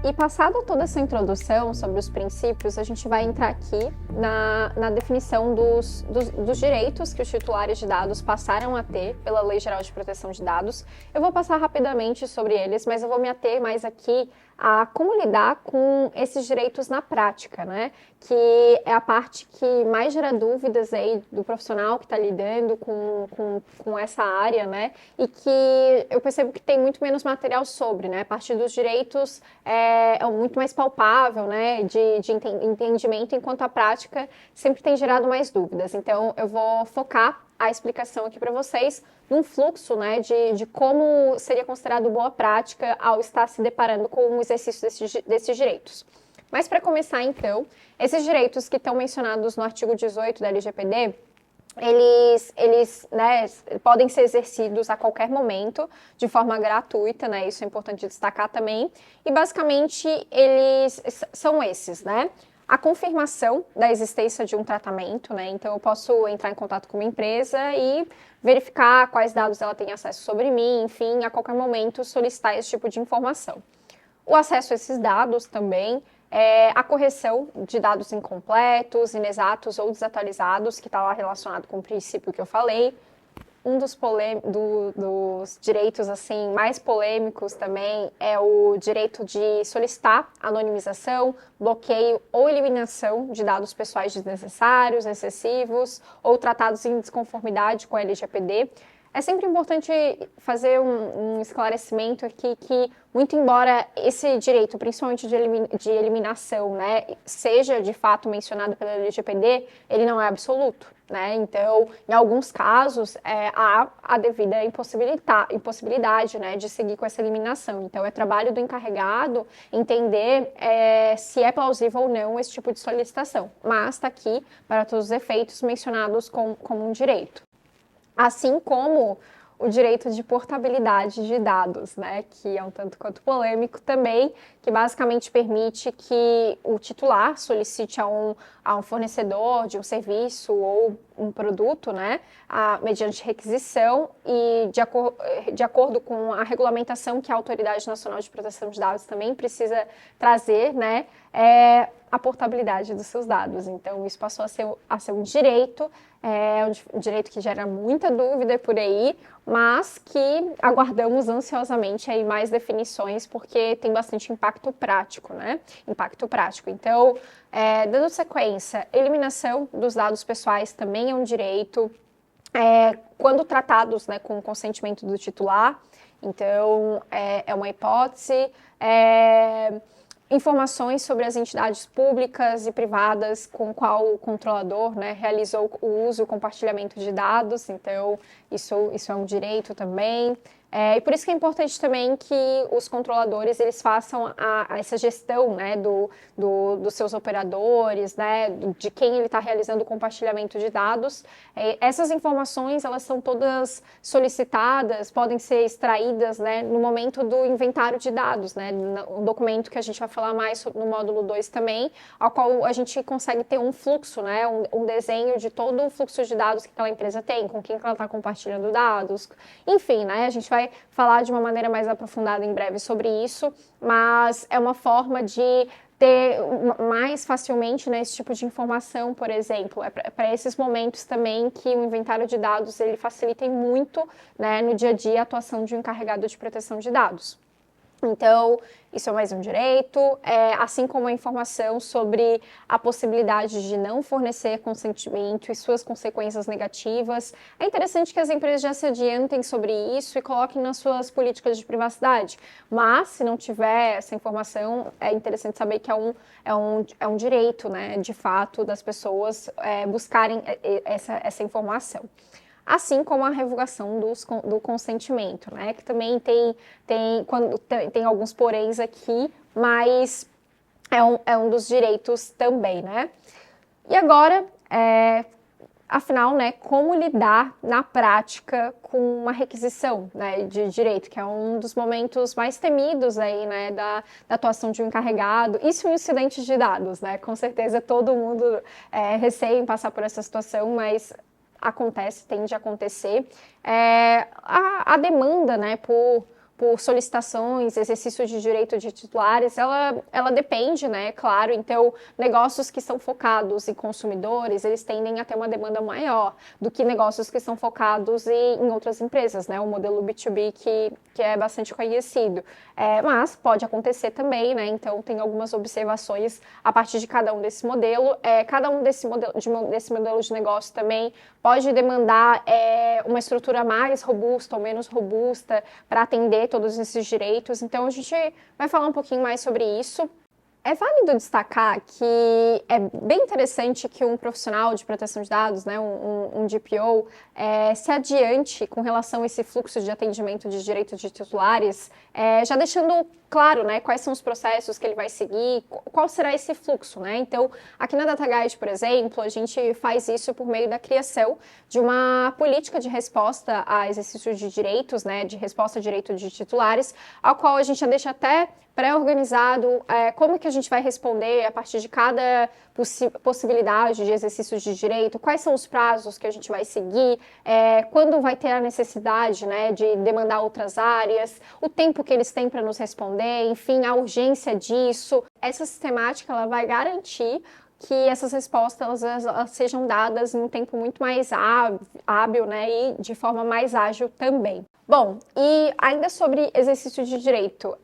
E passada toda essa introdução sobre os princípios, a gente vai entrar aqui na definição dos direitos que os titulares de dados passaram a ter pela Lei Geral de Proteção de Dados. Eu vou passar rapidamente sobre eles, mas eu vou me ater mais aqui a como lidar com esses direitos na prática, né? Que é a parte que mais gera dúvidas aí do profissional que está lidando com essa área, né? E que eu percebo que tem muito menos material sobre, né? A parte dos direitos é muito mais palpável, né? De entendimento, enquanto a prática sempre tem gerado mais dúvidas. Então, eu vou focar a explicação aqui para vocês num fluxo, né, de como seria considerado boa prática ao estar se deparando com o exercício desses direitos. Mas para começar, então, esses direitos que estão mencionados no artigo 18 da LGPD, eles né, podem ser exercidos a qualquer momento, de forma gratuita, né, isso é importante destacar também, e basicamente eles são esses, né? A confirmação da existência de um tratamento, né? Então eu posso entrar em contato com uma empresa e verificar quais dados ela tem acesso sobre mim, enfim, a qualquer momento solicitar esse tipo de informação. O acesso a esses dados também, a correção de dados incompletos, inexatos ou desatualizados, que está lá relacionado com o princípio que eu falei. Um dos direitos assim mais polêmicos também é o direito de solicitar anonimização, bloqueio ou eliminação de dados pessoais desnecessários, excessivos ou tratados em desconformidade com a LGPD. É sempre importante fazer um esclarecimento aqui que, muito embora esse direito, principalmente de eliminação, né, seja de fato mencionado pela LGPD, ele não é absoluto, né? Então, em alguns casos, há a devida impossibilidade, né, de seguir com essa eliminação. Então, é trabalho do encarregado entender se é plausível ou não esse tipo de solicitação. Mas está aqui, para todos os efeitos, mencionados como um direito. Assim como o direito de portabilidade de dados, né, que é um tanto quanto polêmico também, que basicamente permite que o titular solicite a um fornecedor de um serviço ou um produto, né, mediante requisição e de acordo com a regulamentação que a Autoridade Nacional de Proteção de Dados também precisa trazer, né, a portabilidade dos seus dados. Então, isso passou a ser um direito, um direito que gera muita dúvida por aí, mas que aguardamos ansiosamente aí mais definições, porque tem bastante impacto prático, né? Impacto prático. Então, dando sequência, eliminação dos dados pessoais também é um direito, quando tratados, né, com o consentimento do titular. Então, é uma hipótese. Informações sobre as entidades públicas e privadas com qual o controlador, né, realizou o uso e o compartilhamento de dados, então isso é um direito também. E por isso que é importante também que os controladores eles façam essa gestão, né, dos seus operadores, né, de quem ele está realizando o compartilhamento de dados. Essas informações elas são todas solicitadas, podem ser extraídas, né, no momento do inventário de dados, né, um documento que a gente vai falar mais no módulo 2 também, ao qual a gente consegue ter um fluxo, né, um desenho de todo o fluxo de dados que aquela empresa tem, com quem ela está compartilhando dados, enfim, né, a gente vai falar de uma maneira mais aprofundada em breve sobre isso, mas é uma forma de ter mais facilmente, né, esse tipo de informação, por exemplo, para esses momentos também que o inventário de dados ele facilita muito, né, no dia a dia a atuação de um encarregado de proteção de dados. Então, isso é mais um direito, assim como a informação sobre a possibilidade de não fornecer consentimento e suas consequências negativas. É interessante que as empresas já se adientem sobre isso e coloquem nas suas políticas de privacidade, mas se não tiver essa informação, é interessante saber que é um direito, né, de fato, das pessoas buscarem essa informação. Assim como a revogação do consentimento, né? Que também tem alguns poréns aqui, mas é um dos direitos também, né? E agora, afinal, né, como lidar na prática com uma requisição, né, de direito, que é um dos momentos mais temidos aí, né, da atuação de um encarregado. Isso em incidentes de dados, né? Com certeza todo mundo receia em passar por essa situação, mas acontece, tende a acontecer, a demanda, né, por solicitações, exercício de direito de titulares, ela depende, né, claro. Então, negócios que são focados em consumidores, eles tendem a ter uma demanda maior do que negócios que são focados em outras empresas, né, o modelo B2B que é bastante conhecido. Mas pode acontecer também, né, então tem algumas observações a partir de cada um desse modelo. Cada um desse modelo de negócio também pode demandar uma estrutura mais robusta ou menos robusta para atender todos esses direitos. Então, a gente vai falar um pouquinho mais sobre isso. É válido destacar que é bem interessante que um profissional de proteção de dados, né, um DPO, se adiante com relação a esse fluxo de atendimento de direitos de titulares, já deixando claro, né, quais são os processos que ele vai seguir, qual será esse fluxo, né? Então, aqui na DataGuide, por exemplo, a gente faz isso por meio da criação de uma política de resposta a exercício de direitos, né, de resposta a direito de titulares, ao qual a gente já deixa até pré-organizado como que a gente vai responder a partir de cada possibilidade de exercício de direito, quais são os prazos que a gente vai seguir, quando vai ter a necessidade, né, de demandar outras áreas, o tempo que eles têm para nos responder, enfim, a urgência disso. Essa sistemática ela vai garantir que essas respostas elas sejam dadas em um tempo muito mais hábil, né, e de forma mais ágil também. Bom, e ainda sobre exercício de direito,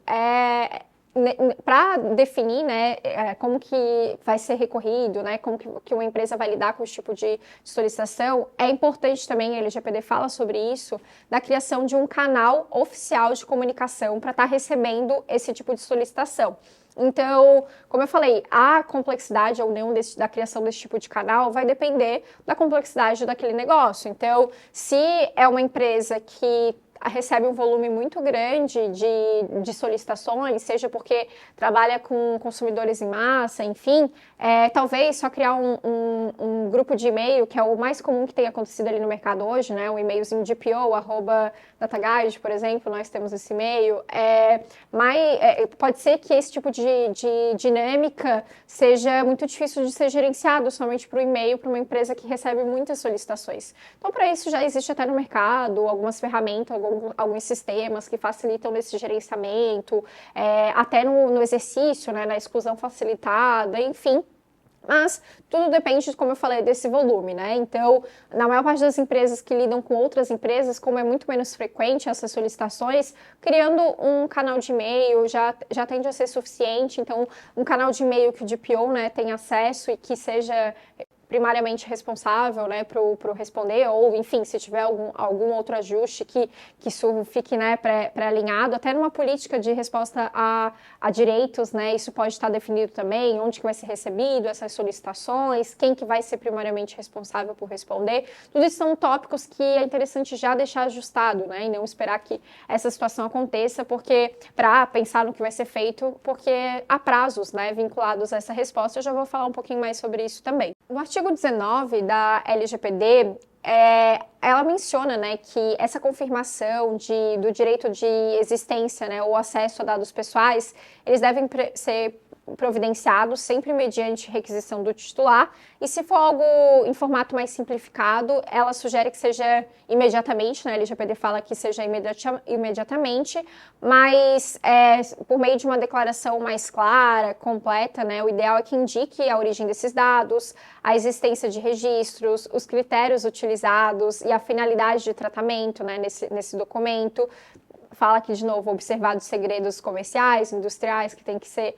para definir, né, como que vai ser recorrido, né, como que uma empresa vai lidar com esse tipo de solicitação, é importante também, a LGPD fala sobre isso, da criação de um canal oficial de comunicação para estar recebendo esse tipo de solicitação. Então, como eu falei, a complexidade ou não da criação desse tipo de canal vai depender da complexidade daquele negócio. Então, se é uma empresa que recebe um volume muito grande de solicitações, seja porque trabalha com consumidores em massa, enfim, talvez só criar um grupo de e-mail, que é o mais comum que tem acontecido ali no mercado hoje, né, um e-mailzinho de DPO, @DataGuide, por exemplo, nós temos esse e-mail, pode ser que esse tipo de dinâmica seja muito difícil de ser gerenciado somente por e-mail para uma empresa que recebe muitas solicitações. Então, para isso já existe até no mercado algumas ferramentas, alguns sistemas que facilitam esse gerenciamento, até no exercício, né, na exclusão facilitada, enfim. Mas tudo depende, como eu falei, desse volume, né? Então, na maior parte das empresas que lidam com outras empresas, como é muito menos frequente essas solicitações, criando um canal de e-mail já tende a ser suficiente. Então, um canal de e-mail que o DPO, né, tem acesso e que seja primariamente responsável, né, para responder, ou enfim, se tiver algum outro ajuste que isso fique, né, pré-alinhado, até numa política de resposta a direitos, né, isso pode estar definido também, onde que vai ser recebido essas solicitações, quem que vai ser primariamente responsável por responder. Tudo isso são tópicos que é interessante já deixar ajustado, né, e não esperar que essa situação aconteça, porque para pensar no que vai ser feito, porque há prazos, né, vinculados a essa resposta. Eu já vou falar um pouquinho mais sobre isso também. O artigo 19 da LGPD, ela menciona, né, que essa confirmação do direito de existência, né, ou acesso a dados pessoais, eles devem ser providenciados sempre mediante requisição do titular, e se for algo em formato mais simplificado, ela sugere que seja imediatamente, né, a LGPD fala que seja imediatamente, mas por meio de uma declaração mais clara, completa, né, o ideal é que indique a origem desses dados, a existência de registros, os critérios utilizados e a finalidade de tratamento, né, nesse documento. Fala aqui de novo, observar os segredos comerciais, industriais, que tem que ser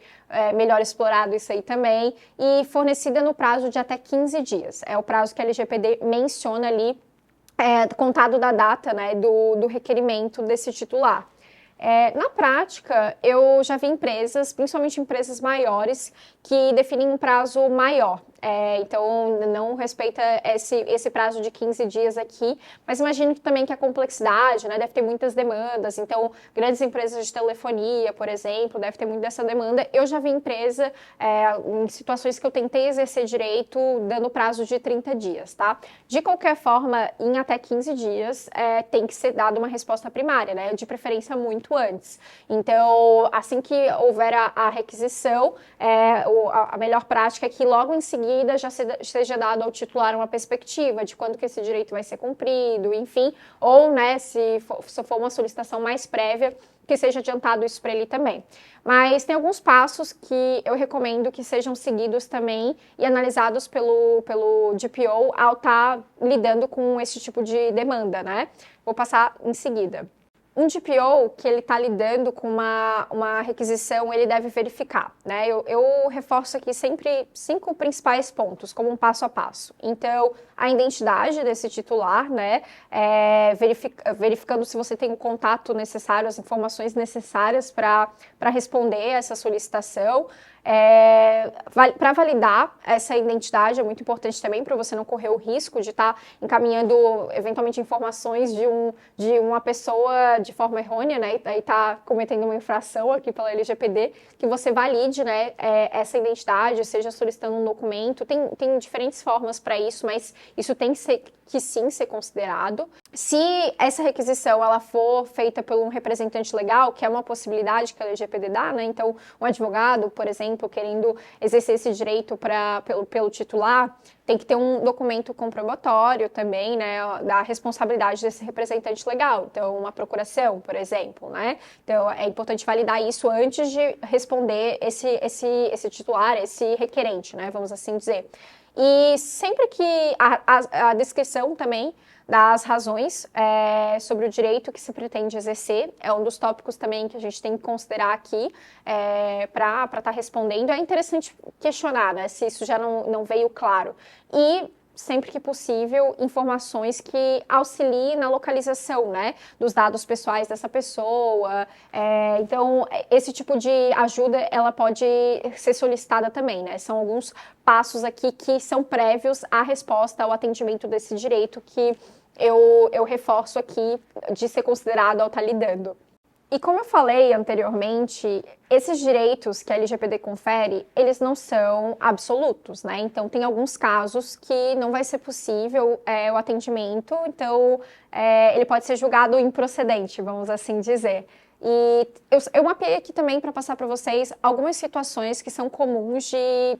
melhor explorado isso aí também, e fornecida no prazo de até 15 dias. É o prazo que a LGPD menciona ali, contado da data, né, do requerimento desse titular. Na prática, eu já vi empresas, principalmente empresas maiores, que definem um prazo maior. Então, não respeita esse prazo de 15 dias aqui, mas imagino também que a complexidade, né, deve ter muitas demandas. Então, grandes empresas de telefonia, por exemplo, deve ter muito dessa demanda. Eu já vi empresa em situações que eu tentei exercer direito dando prazo de 30 dias, tá? De qualquer forma, em até 15 dias, tem que ser dada uma resposta primária, né? De preferência muito antes. Então, assim que houver a requisição, a melhor prática é que logo em seguida seguida já seja dado ao titular uma perspectiva de quando que esse direito vai ser cumprido, enfim, ou, né, se for uma solicitação mais prévia, que seja adiantado isso para ele também. Mas tem alguns passos que eu recomendo que sejam seguidos também e analisados pelo DPO ao estar lidando com esse tipo de demanda, né? Vou passar em seguida. Um DPO que ele está lidando com uma requisição, ele deve verificar, né? Eu reforço aqui sempre 5 principais pontos, como um passo a passo. Então, a identidade desse titular, né? Verificando se você tem o contato necessário, as informações necessárias para responder essa solicitação. Para validar essa identidade é muito importante também para você não correr o risco de estar encaminhando eventualmente informações de uma pessoa de forma errônea, né, e está cometendo uma infração aqui pela LGPD, que você valide, né, essa identidade, seja solicitando um documento. Tem diferentes formas para isso, mas isso tem que sim ser considerado. Se essa requisição ela for feita por um representante legal, que é uma possibilidade que a LGPD dá, né, então um advogado, por exemplo, querendo exercer esse direito pelo titular, tem que ter um documento comprobatório também, né, da responsabilidade desse representante legal. Então, uma procuração, por exemplo, né? Então, é importante validar isso antes de responder esse titular, esse requerente, né? Vamos assim dizer. E sempre que a descrição também das razões sobre o direito que se pretende exercer, é um dos tópicos também que a gente tem que considerar aqui para estar respondendo. É interessante questionar, né, se isso já não veio claro. E sempre que possível, informações que auxiliem na localização, né, dos dados pessoais dessa pessoa. Então, esse tipo de ajuda, ela pode ser solicitada também, né? São alguns passos aqui que são prévios à resposta ao atendimento desse direito que eu reforço aqui de ser considerado ao estar lidando. E como eu falei anteriormente, esses direitos que a LGPD confere, eles não são absolutos, né? Então, tem alguns casos que não vai ser possível o atendimento, então ele pode ser julgado improcedente, vamos assim dizer. E eu mapeei aqui também para passar para vocês algumas situações que são comuns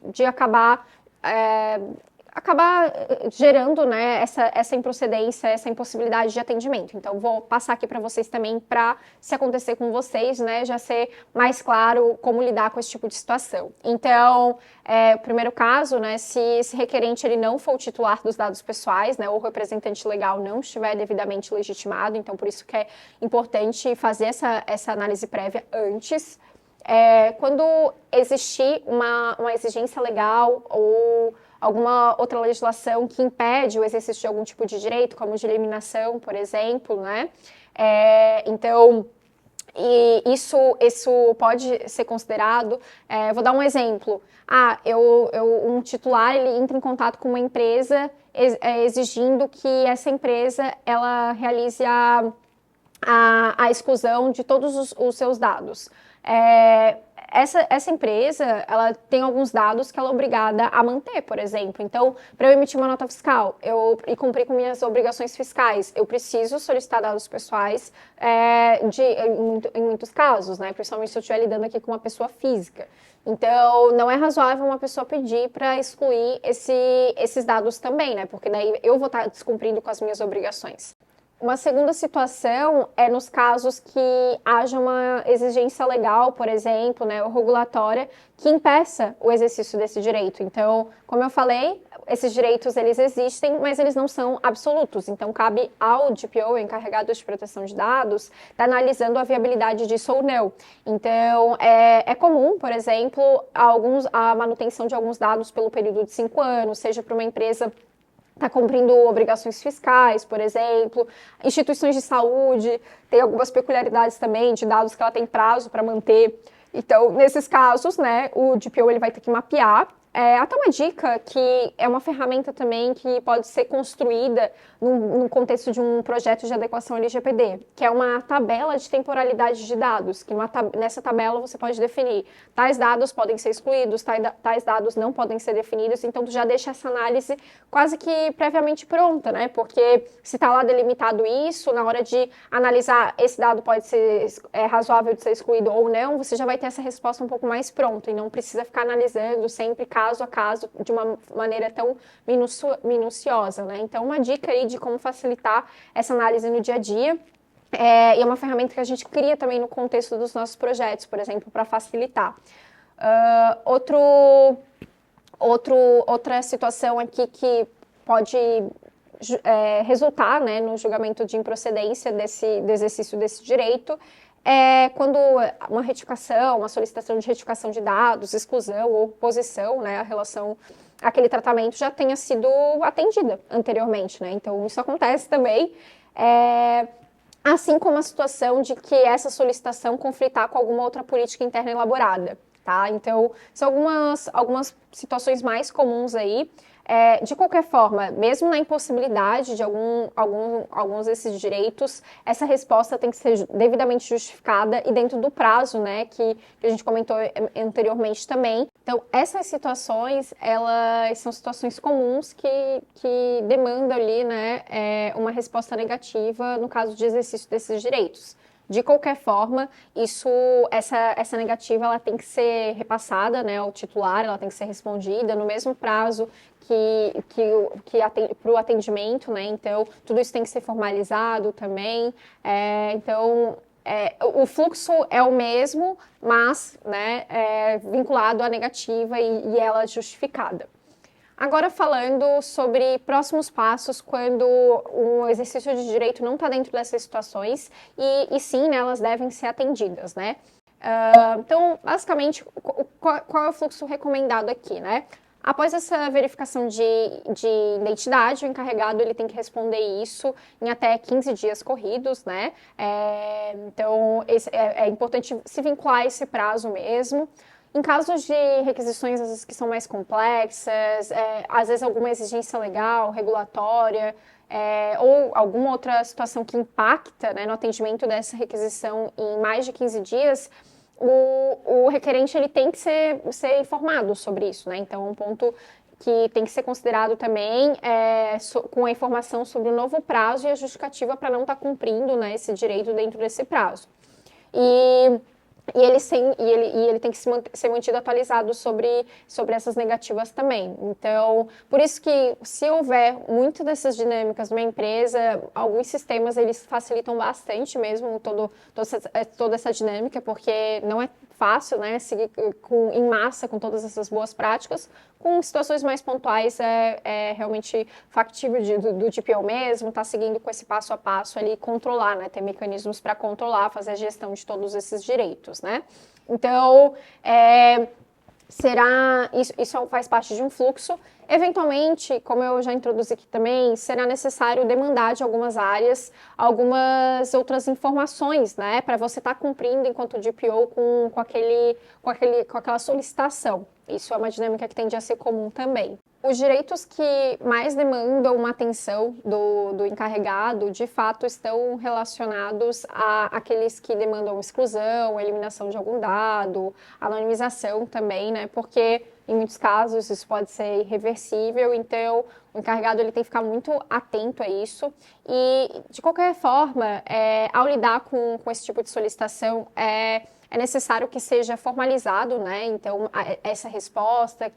de acabar gerando, né, essa improcedência, essa impossibilidade de atendimento. Então, vou passar aqui para vocês também para, se acontecer com vocês, né, já ser mais claro como lidar com esse tipo de situação. Então, o primeiro caso, né, se esse requerente ele não for o titular dos dados pessoais, né, ou o representante legal não estiver devidamente legitimado, então por isso que é importante fazer essa análise prévia antes. Quando existir uma exigência legal ou alguma outra legislação que impede o exercício de algum tipo de direito, como de eliminação, por exemplo, né? Então, isso pode ser considerado. Vou dar um exemplo. Um titular ele entra em contato com uma empresa exigindo que essa empresa ela realize a exclusão de todos os seus dados. Essa empresa, ela tem alguns dados que ela é obrigada a manter, por exemplo. Então, para eu emitir uma nota fiscal e cumprir com minhas obrigações fiscais, eu preciso solicitar dados pessoais em muitos casos, né? Principalmente se eu estiver lidando aqui com uma pessoa física. Então, não é razoável uma pessoa pedir para excluir esses dados também, né? Porque daí eu vou estar descumprindo com as minhas obrigações. Uma segunda situação é nos casos que haja uma exigência legal, por exemplo, né, ou regulatória, que impeça o exercício desse direito. Então, como eu falei, esses direitos eles existem, mas eles não são absolutos. Então, cabe ao DPO, encarregado de proteção de dados, estar analisando a viabilidade disso ou não. Então, é comum, por exemplo, a manutenção de alguns dados pelo período de 5 anos, seja para uma empresa está cumprindo obrigações fiscais, por exemplo, instituições de saúde, tem algumas peculiaridades também de dados que ela tem prazo para manter. Então, nesses casos, né, o DPO ele vai ter que mapear. Até uma dica que é uma ferramenta também que pode ser construída no contexto de um projeto de adequação LGPD, que é uma tabela de temporalidade de dados, que nessa tabela você pode definir tais dados podem ser excluídos, tais dados não podem ser definidos, então tu já deixa essa análise quase que previamente pronta, né? Porque se está lá delimitado isso, na hora de analisar esse dado pode ser razoável de ser excluído ou não, você já vai ter essa resposta um pouco mais pronta e não precisa ficar analisando sempre caso a caso de uma maneira tão minuciosa, né? Então, uma dica aí de como facilitar essa análise no dia a dia. E é uma ferramenta que a gente cria também no contexto dos nossos projetos, por exemplo, para facilitar. Outra situação aqui que pode resultar, né, no julgamento de improcedência do exercício desse direito é quando uma retificação, uma solicitação de retificação de dados, exclusão ou oposição, né, a relação àquele tratamento já tenha sido atendida anteriormente, né? Então, isso acontece também. Assim como a situação de que essa solicitação conflitar com alguma outra política interna elaborada, tá? Então, são algumas situações mais comuns aí. De qualquer forma, mesmo na impossibilidade de alguns desses direitos, essa resposta tem que ser devidamente justificada e dentro do prazo, né, que a gente comentou anteriormente também. Então, essas situações, elas são situações comuns que demandam ali, né, uma resposta negativa no caso de exercício desses direitos. De qualquer forma, essa negativa ela tem que ser repassada, né, ao titular, ela tem que ser respondida no mesmo prazo para o atendimento, né? Então, tudo isso tem que ser formalizado também. O fluxo é o mesmo, mas, né, vinculado à negativa e ela justificada. Agora falando sobre próximos passos quando o exercício de direito não está dentro dessas situações e sim, né, elas devem ser atendidas, né? Então, basicamente, qual é o fluxo recomendado aqui, né? Após essa verificação de identidade, o encarregado ele tem que responder isso em até 15 dias corridos, né? Então, é importante se vincular a esse prazo mesmo. Em casos de requisições, às vezes, que são mais complexas, às vezes alguma exigência legal, regulatória, ou alguma outra situação que impacta, né, no atendimento dessa requisição em mais de 15 dias, o requerente ele tem que ser informado sobre isso, né? Então, um ponto que tem que ser considerado também com a informação sobre o novo prazo e a justificativa para não estar cumprindo, né, esse direito dentro desse prazo. E ele tem que ser mantido atualizado sobre essas negativas também. Então, por isso que se houver muitas dessas dinâmicas numa empresa, alguns sistemas eles facilitam bastante mesmo toda essa dinâmica, porque não é fácil, né, seguir em massa com todas essas boas práticas. Com situações mais pontuais é realmente factível do DPO mesmo, estar seguindo com esse passo a passo ali, controlar, né, ter mecanismos para controlar, fazer a gestão de todos esses direitos, né? Então, isso faz parte de um fluxo. Eventualmente, como eu já introduzi aqui também, será necessário demandar de algumas áreas algumas outras informações, né, para você estar cumprindo enquanto DPO com aquela solicitação. Isso é uma dinâmica que tende a ser comum também. Os direitos que mais demandam uma atenção do encarregado, de fato, estão relacionados àqueles que demandam exclusão, eliminação de algum dado, anonimização também, né? Porque, em muitos casos, isso pode ser irreversível, então o encarregado ele tem que ficar muito atento a isso. E, de qualquer forma, ao lidar com esse tipo de solicitação, é necessário que seja formalizado, né? Então, essa resposta,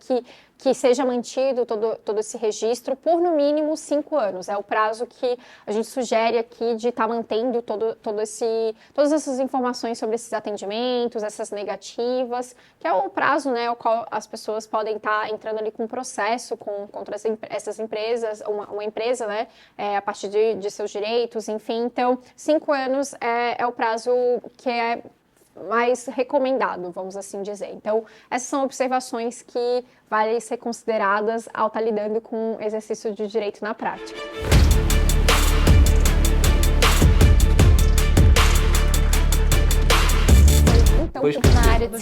que seja mantido todo esse registro por, no mínimo, 5 anos. É o prazo que a gente sugere aqui de estar mantendo todas essas informações sobre esses atendimentos, essas negativas, que é o prazo, né, ao qual as pessoas podem estar entrando ali com um processo contra essas empresas, uma empresa, né, a partir de seus direitos, enfim. Então, 5 anos é o prazo que é mais recomendado, vamos assim dizer. Então, essas são observações que valem ser consideradas ao estar lidando com exercício de direito na prática. Então, na área de